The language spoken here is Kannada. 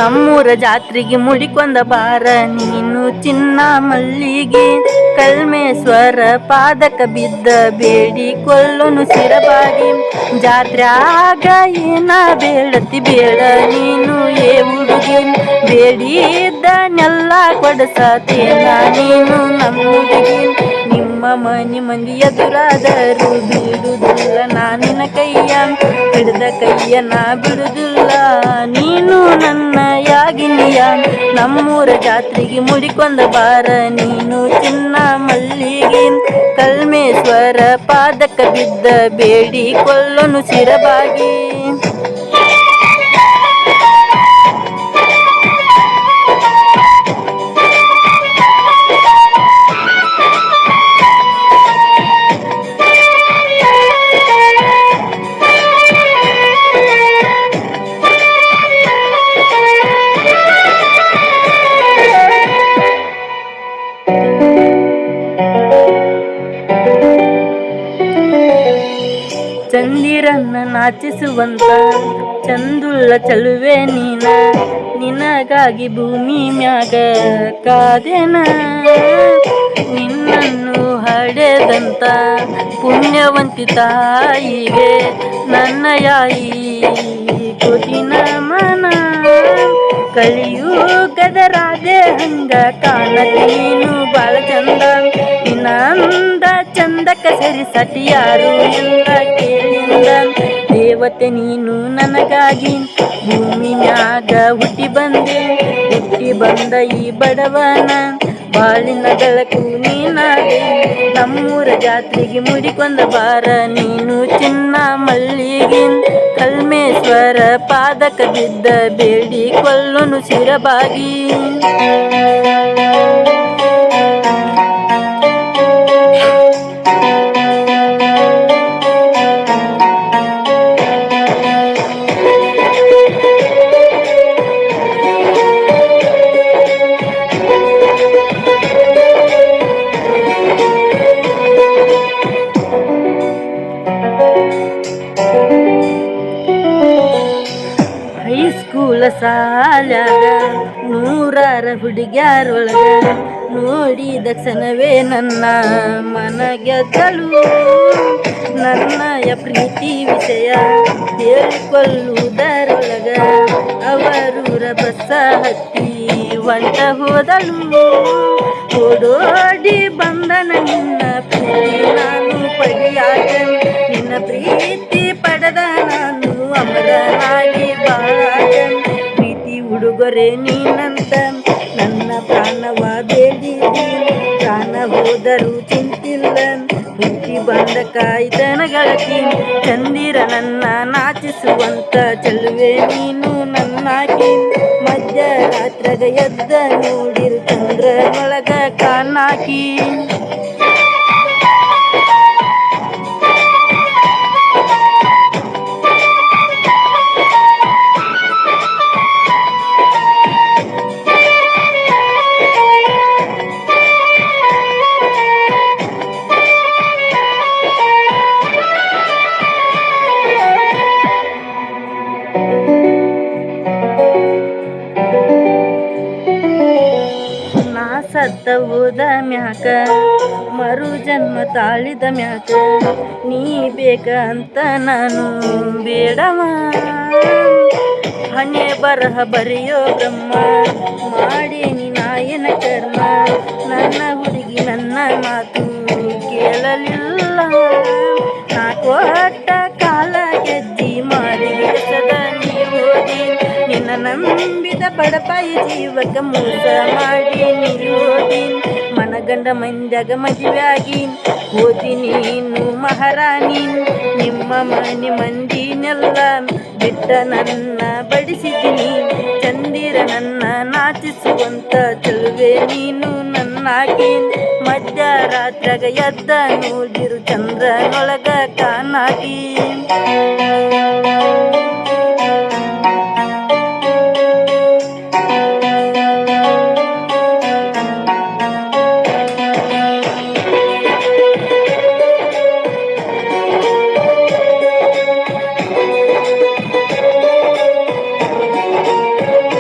ನಮ್ಮೂರ ಜಾತ್ರೆಗೆ ಮುಡಿಕೊಂದ ಬಾರ ನೀನು ಚಿನ್ನ ಮಲ್ಲಿಗೆ ಕಲ್ಮೇಶ್ವರ ಪಾದಕ ಬಿದ್ದ ಬೇಡಿ ಕೊಳ್ಳನು ಸಿರಬಾಗಿ ಜಾತ್ರ್ಯಾಗ ಏನ ಬೇಡತಿ ಬೇಡ ನೀನು ಏ ಹುಡುಗಿ ಬೇಡಿದ್ದನ್ನೆಲ್ಲ ಕೊಡಸತೇನ ನೀನು ನಮ್ಮ ಹುಡುಗಿ ನಿಮ್ಮ ಮನೆ ಮಂದಿ ಎದುರಾದರು ಬಿಡುದಿಲ್ಲ ನಾನಿನ ಕೈಯ ಹಿಡ್ದ ಕೈಯ ನಾ ಬಿಡುದಿಲ್ಲ ನೀನು ನನ್ನ ಯಾಗಿನಿಯ ನಮ್ಮೂರ ಜಾತ್ರೆಗೆ ಮುಡಿಕೊಂದ ಬಾರ ನೀನು ಚಿನ್ನ ಮಲ್ಲಿಗೆ ಕಲ್ಮೇಶ್ವರ ಪಾದಕ ಬಿದ್ದ ಬೇಡಿ ಕೊಳ್ಳನು ಸಿರಬಾಗಿ ಚಂದಿರನ್ನ ನಾಚಿಸುವಂತ ಚಂದುಳ್ಳ ಚಲುವೆ ನೀನ ನಿನಗಾಗಿ ಭೂಮಿ ಮ್ಯಾಗ ಕಾದೆನ ನಿನ್ನನ್ನು ಹಡೆದಂತ ಪುಣ್ಯವಂತಿ ತಾಯಿಗೆ ನನ್ನ ಯಾಯಿ ಕೊಟ್ಟಿನ ಮನ ಕಲಿಯುಗದ ರಾಧೆ ಹಂಗ ಕಾಣತಿ ನೀನು ಬಾಳ ಚಂದ ನಿನ್ನ ಅಂದ ಚಂದಕ್ಕ ಸರಿಸಟಿ ಯಾರು ಎಲ್ಲ ಕೇಳಿಂದ ದೇವತೆ ನೀನು ನನಗಾಗಿ ಭೂಮಿ ಮ್ಯಾಗ ಹುಟ್ಟಿ ಬಂದ ಈ ಬಡವನ ಬಾಳಿನ ಬೆಳಕು ನೀನಾದೆ ನಮ್ಮೂರ ಜಾತ್ರೆಗೆ ಮುಡಿಕೊಂದ ಬಾರ ನೀನು ಚಿನ್ನ ಮಲ್ಲಿಗೆ ಕಲ್ಮೇಶ್ವರ ಪಾದಕ ಬಿದ್ದ ಬೇಡಿ ಕೊಳ್ಳನು ಸಿರಬಾಗಿ ಹೈಸ್ಕೂಲ ಸಾಲ್ಯಾಗ ನೂರಾರ ಹುಡುಗ್ಯಾರೊಳಗ ನೋಡಿದ ಕ್ಷಣವೇ ನನ್ನ ಮನಗೆದ್ದಳು ನನ್ನಯ ಪ್ರೀತಿ ವಿಷಯ ಹೇಳಿಕೊಳ್ಳುವುದರೊಳಗ ಅವರೂರ ಬಸ್ಸ ಹತ್ತಿ ಒಂಟ ಹೋದಳು ಓಡೋಡಿ ಬಂದನ ನಿನ್ನ ಪ್ರೀತಿ ನಾನು ಪಡೆಯಾಗ ನಿನ್ನ ಪ್ರೀತಿ ಪಡೆದ ನಾನು ಅಮರನಾಗಿ ಬಾಳ ಪ್ರೀತಿ ಉಡುಗೊರೆ ನೀನಂತ ನನ್ನ ಪ್ರಾಣವ ಬೇಡಿದಿ ಪ್ರಾಣ ಹೋದರೂ ಚಿಂತಿಲ್ಲ ಹುಟ್ಟಿ ಬಂದ ಕಾಯ್ದನ ಗೆಳತಿ ಚಂದಿರ ನನ್ನ ನಾಚಿಸುವಂತ ಚೆಲುವೆ ನೀನು ನನ್ನಾಕಿ ಮಧ್ಯರಾತ್ರದ ಎದ್ದ ನೋಡಿರು ಚಂದ್ರನೊಳಗ ಕಾನಾಕಿ ಸತ್ತ ಹೋದ ಮ್ಯಾಕ ಮರು ಜನ್ಮ ತಾಳಿದ ಮ್ಯಾಕ ನೀ ಬೇಕ ಅಂತ ನಾನು ಬೇಡವ ಹಣೆ ಬರಹ ಬರೆಯೋ ಬ್ರಹ್ಮ ಮಾಡೇನಿ ನಾಯನ ಕರ್ಮ ನನ್ನ ಹುಡುಗಿ ನನ್ನ ಮಾತು ಕೇಳಲಿಲ್ಲ ನಾ ಕೊಟ್ಟ ಕಾಲ ಗೆದ್ದಿ ಮಾರಿಗೆ ಸದಾ ನೀ ಹೋದಿ ನಿನ್ನ ನಂಬಿದ ಬಡಪಾಯಿ ಜೀವಕ ಮೋಸ ಮಾಡಿ ನೀ ಹೋದಿ ಮನಗಂಡ ಮಂದ್ಯಾಗ ಮದುವೆಯಾಗಿ ಹೋದಿ ನೀನು ಮಹಾರಾಣಿ ನಿಮ್ಮ ಮನೆ ಮಂದಿನೆಲ್ಲ ಬಿಟ್ಟ ನನ್ನ ಬಡಿಸಿದ್ದೀನಿ ಚಂದಿರ ನನ್ನ ನಾಚಿಸುವಂತ ಚೆಲುವೆ ನೀನು ನನ್ನಾಗಿ ಮಧ್ಯರಾತ್ರಿಯಾಗ ಎದ್ದ ನೋಡಿರು ಚಂದ್ರನೊಳಗ ಕಾನಾಗಿ